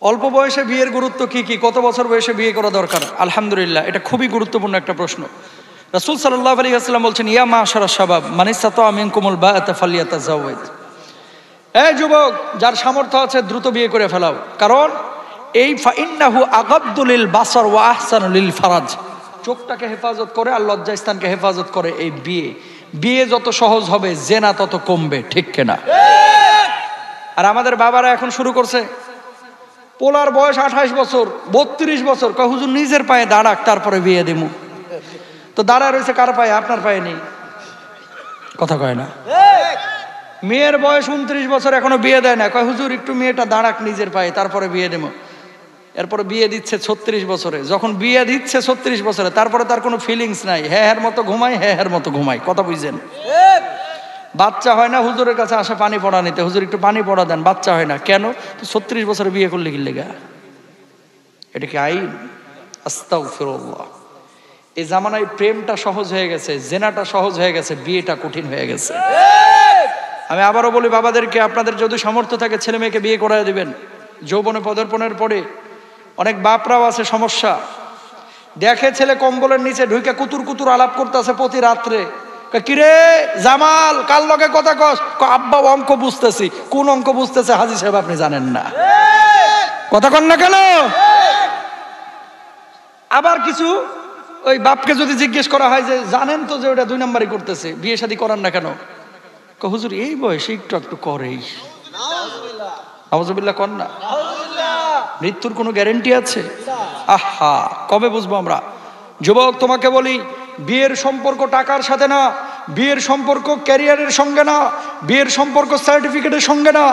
অল্প বয়সে বিয়ের গুরুত্ব কি কি, কত বছর বয়সে বিয়ে করা দরকার? আলহামদুলিল্লাহ, এটা খুবই গুরুত্বপূর্ণ একটা প্রশ্ন। রাসূল সাল্লাল্লাহু আলাইহি ওয়াসাল্লাম বলছেন, ইয়া মাশারাশ শাবাব মান ইসতাতা মিনকুমুল বাআতা ফালইয়াতাজাওয়াজ। এই যুবক, যার সামর্থ্য আছে দ্রুত বিয়ে করে ফেলাও, কারণ এই ফাইন্নাহু আগাদ্দু লিল বাসার ওয়া আহসানু লিল ফারাজ। চোখটাকে হেফাজত করে আর লজ্জাস্থানকে হেফাজত করে এই বিয়ে। বিয়ে যত সহজ হবে জেনা তত কমবে, ঠিক কিনা? আর আমাদের বাবারা এখন শুরু করছে, পোলার বয়স 28 বছর 32 বছর, কয় হুজুর নিজের পায়ে দাঁড়াক তারপরে বিয়ে দিমু। তো দাঁড়ায় রয়েছে কার পায়ে? আপনার পায়ে নেই, কথা কয় না। মেয়ের বয়স 29 বছর, এখনো বিয়ে দেয় না, কয় হুজুর একটু মেয়েটা দাঁড়াক নিজের পায়ে তারপরে বিয়ে দেবো। এরপরে বিয়ে দিচ্ছে 36 বছরে। যখন বিয়ে দিচ্ছে 36 বছরে, তারপরে তার কোনো ফিলিংস নাই, হ্যাঁ মতো ঘুমায়, হ্যাঁ মতো ঘুমায়, কথা বুঝছেন? বাচ্চা হয় না, হুজুরের কাছে আসে পানি পড়া নিতে, হুজুর একটু পানি পড়া দেন, বাচ্চা হয় না কেন? তো 36 বছরে বিয়ে করলে কি লেগা? এটা কি আইন? আস্তাগফিরুল্লাহ। এই জামানায় প্রেমটা সহজ হয়ে গেছে, জেনাটা সহজ হয়ে গেছে, বিয়েটা কঠিন হয়ে গেছে। আমি আবারও বলি বাবাদেরকে, আপনাদের যদি সামর্থ্য থাকে ছেলে মেয়েকে বিয়ে করায় দিবেন। যৌবনে পদার্পণের পরে অনেক বাপরাও আছে সমস্যা, দেখে ছেলে কম্বলের নিচে ঢুকে কুতুর কুতুর আলাপ করতেছে প্রতি রাত্রে। কিরে জামাল, কার লগে কথা কস? আব্বা অঙ্ক বুঝতেছি। কোন অঙ্ক বুঝতেছে হাজী সাহেব? আপনি জানেন না, কথা কন না কেন? আবার কিছু ওই বাপকে যদি জিজ্ঞেস করা হয় যে জানেন তো যে ওটা 2 নাম্বারই করতেছে, বিয়ে শাদী করান না কেন? হুজুর এই বয়সে একটু একটু করেই। আউযুবিল্লাহ কন না। মৃত্যুর কোনো গ্যারেন্টি আছে? আহা, কবে বুঝবো আমরা? যুবক, তোমাকে বলি, বিয়ের সম্পর্ক টাকার সাথে না, বিয়ের সম্পর্ক ক্যারিয়ারের সঙ্গে না, বিয়ের সম্পর্ক সার্টিফিকেটের সঙ্গে না,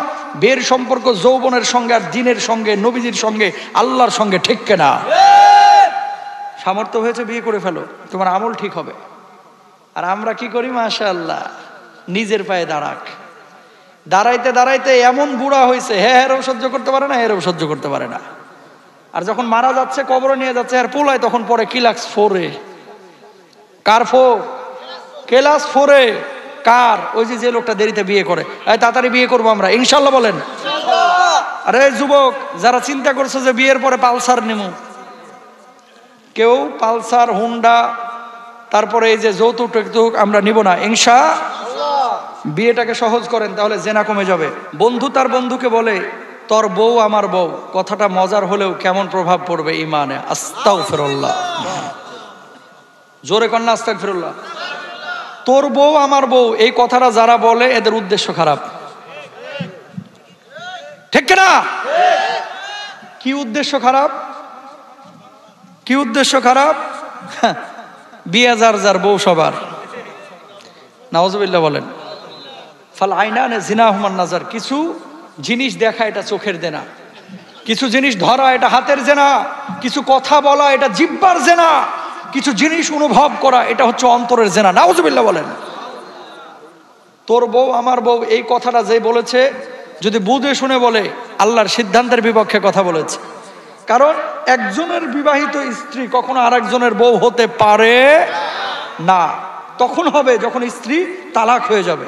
বিয়ের সম্পর্ক যৌবনের সঙ্গে আর দ্বীনের সঙ্গে, নবীজির সঙ্গে, আল্লাহর সঙ্গে, ঠিক কিনা? সামর্থ্য হয়েছে বিয়ে করে ফেলো, তোমার আমল ঠিক হবে। আর আমরা কি করি? মাশাআল্লাহ, নিজের পায়ে দাঁড়াক। দাঁড়াইতে দাঁড়াইতে এমন বুড়া হয়েছে, হ্যাঁ সহ্য করতে পারে না, এরও সহ্য করতে পারে না। আর যখন মারা যাচ্ছে, কবরে নিয়ে যাচ্ছে আর পোলায়, তখন পরে ক্লাস 4-এ। কার 4? ক্লাস 4-এ। কার? ওই যে লোকটা দেরিতে বিয়ে করে। তাড়াতাড়ি বিয়ে করবো আমরা ইনশাল্লাহ, বলেন। আরে যুবক, যারা চিন্তা করছে যে বিয়ের পরে পালসার নেমু, কেউ পালসার, হুন্ডা, তারপরে এই যে যৌতুক আমরা নিব না ইনশাআল্লাহ। বিয়েটাকে সহজ করেন, তাহলে জেনা কমে যাবে। বন্ধু তার বন্ধুকে বলে, তোর বউ আমার বউ, কথাটা মজার হলেও কেমন প্রভাব পড়বে ইমানে? আস্তাগফিরুল্লাহ, জোরে কন্যা আস্তাগফিরুল্লাহ। তোর বউ আমার বউ, এই কথাটা যারা বলে এদের উদ্দেশ্য খারাপ, ঠিক কিনা? কি উদ্দেশ্য খারাপ? কি উদ্দেশ্য খারাপ? বিয়ে যার যার, বউ সবার। নাউজুবিল্লাহ বলেন। ফাল আইনানে জিনাহুমান নাজার। কিছু জিনিস দেখা এটা চোখের জেনা, কিছু জিনিস ধরা এটা হাতের জেনা, কিছু কথা বলা এটা জিহ্বার জেনা, কিছু জিনিস অনুভব করা এটা হচ্ছে অন্তরের জেনা। নাউজুবিল্লাহ বলেন। তোর বউ আমার বউ, এই কথাটা যে বলেছে, যদি বুঝে শুনে বলে, আল্লাহর সিদ্ধান্তের বিপক্ষে কথা বলেছে। কারণ একজনের বিবাহিত স্ত্রী কখনো আরেকজনের বউ হতে পারে না। তখন হবে যখন স্ত্রী তালাক হয়ে যাবে,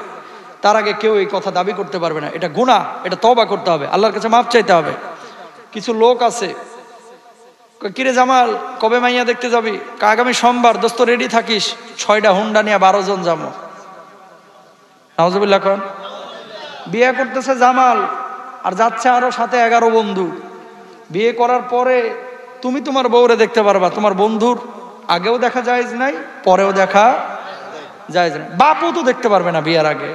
তার আগে কেউ এই কথা দাবি করতে পারবে না। এটা গুনাহ, এটা তওবা করতে হবে, আল্লাহর কাছে মাফ চাইতে হবে। কিছু লোক আছে, কিরে জামাল কবে মাইয়া দেখতে যাবি? আগামী সোমবার। দোস্ত রেডি থাকিস, 6টা হুন্ডা নিয়ে 12 জন যাবো। নাউজুবিল্লাহ কোন। বিয়ে করতেছে জামাল, আর যাচ্ছে আরো সাথে 11 বন্ধু। বিয়ে করার পরে তুমি তোমার বউরে দেখতে পারবা, তোমার বন্ধুর আগেও দেখা জায়েজ নাই, পরেও দেখা জায়েজ নাই। বাপও তো দেখতে পারবে না বিয়ের আগে,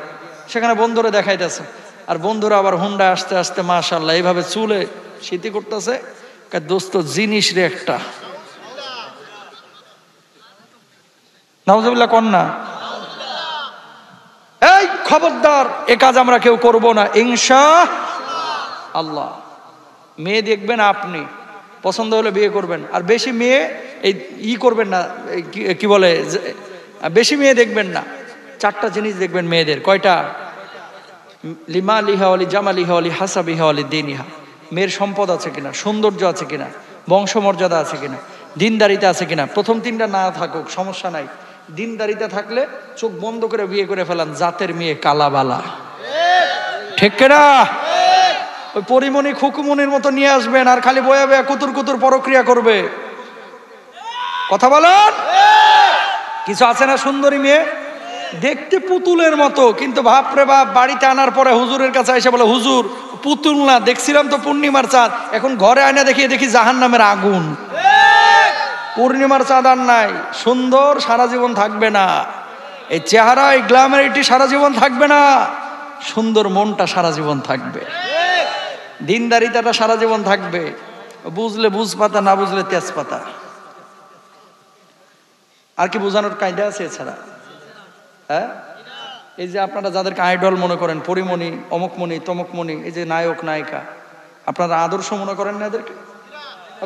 সেখানে বন্ধুরে দেখাইতেছে। আর বন্ধুরা আবার হুন্ডা আসতে আসতে মাশাআল্লাহ এইভাবে চুলে শীতি করতেছে। দোস্ত জিনিস রে একটা। নাউজুবিল্লাহ কন্যা। এই খবরদার, এ কাজ আমরা কেউ করব না ইনশাআল্লাহ। মেয়ে দেখবেন, আপনি পছন্দ হলে বিয়ে করবেন। আর বেশি মেয়ে এই করবেন না, কি বলে, বেশি মেয়ে দেখবেন না। 4টা জিনিস দেখবেন মেয়েদের। কয়টা? লিমা লিহা অলি জামা লিহা অলি হাসাবিহা অলি দিনিহা। মেয়ের সম্পদ আছে কিনা, সৌন্দর্য আছে কিনা, বংশমর্যাদা আছে কিনা, দিনদারিতা আছে কিনা। প্রথম 3টা না থাকুক সমস্যা নাই, দিনদারিতা থাকলে চোখ বন্ধ করে বিয়ে করে ফেলান। জাতের মেয়ে কালাবালা, ঠিক কিনা? ওই পরিমণি খুকুমনির মতো নিয়ে আসবেন আর খালি বয়া বয়া কুতুর কুতুর পরক্রিয়া করবে। কথা বলেন। কিছু আছে না সুন্দরী মেয়ে দেখতে পুতুলের মতো, কিন্তু বাপরে বাপ বাড়িতে আনার পরে হুজুরের কাছে এসে বলে হুজুর পুতুল না, দেখছিলাম তো পূর্ণিমার চাঁদ, এখন ঘরে আয়না দেখিয়ে দেখি জাহান্নামের আগুন। পূর্ণিমার চাঁদ আর নাই, সুন্দর সারা জীবন থাকবে না, এই চেহারা এই গ্ল্যামারিটি সারা জীবন থাকবে না, সুন্দর মনটা সারা জীবন থাকবে, দিনদারিতাটা সারা জীবন থাকবে। বুঝলে বুঝ পাতা, না বুঝলে তেজপাতা। আর কি বোঝানোর কায়দা আছে এছাড়া? হ্যাঁ, এই যে আপনারা যাদেরকে আইডল মনে করেন, পরিমণি, অমুকমণি, তমুকমণি, এই যে নায়ক নায়িকা, আপনারা আদর্শ মনে করেন না এদেরকে?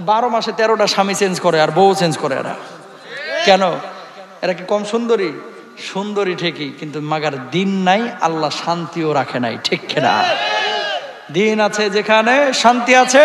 12 মাসে 13টা স্বামী চেঞ্জ করে আর বউ চেঞ্জ করে এরা। কেন? এরা কি কম সুন্দরী? সুন্দরী ঠিকই, কিন্তু মাগার দিন নাই, আল্লাহ শান্তিও রাখে নাই। ঠিক কিনা? দিন আছে যেখানে শান্তি আছে।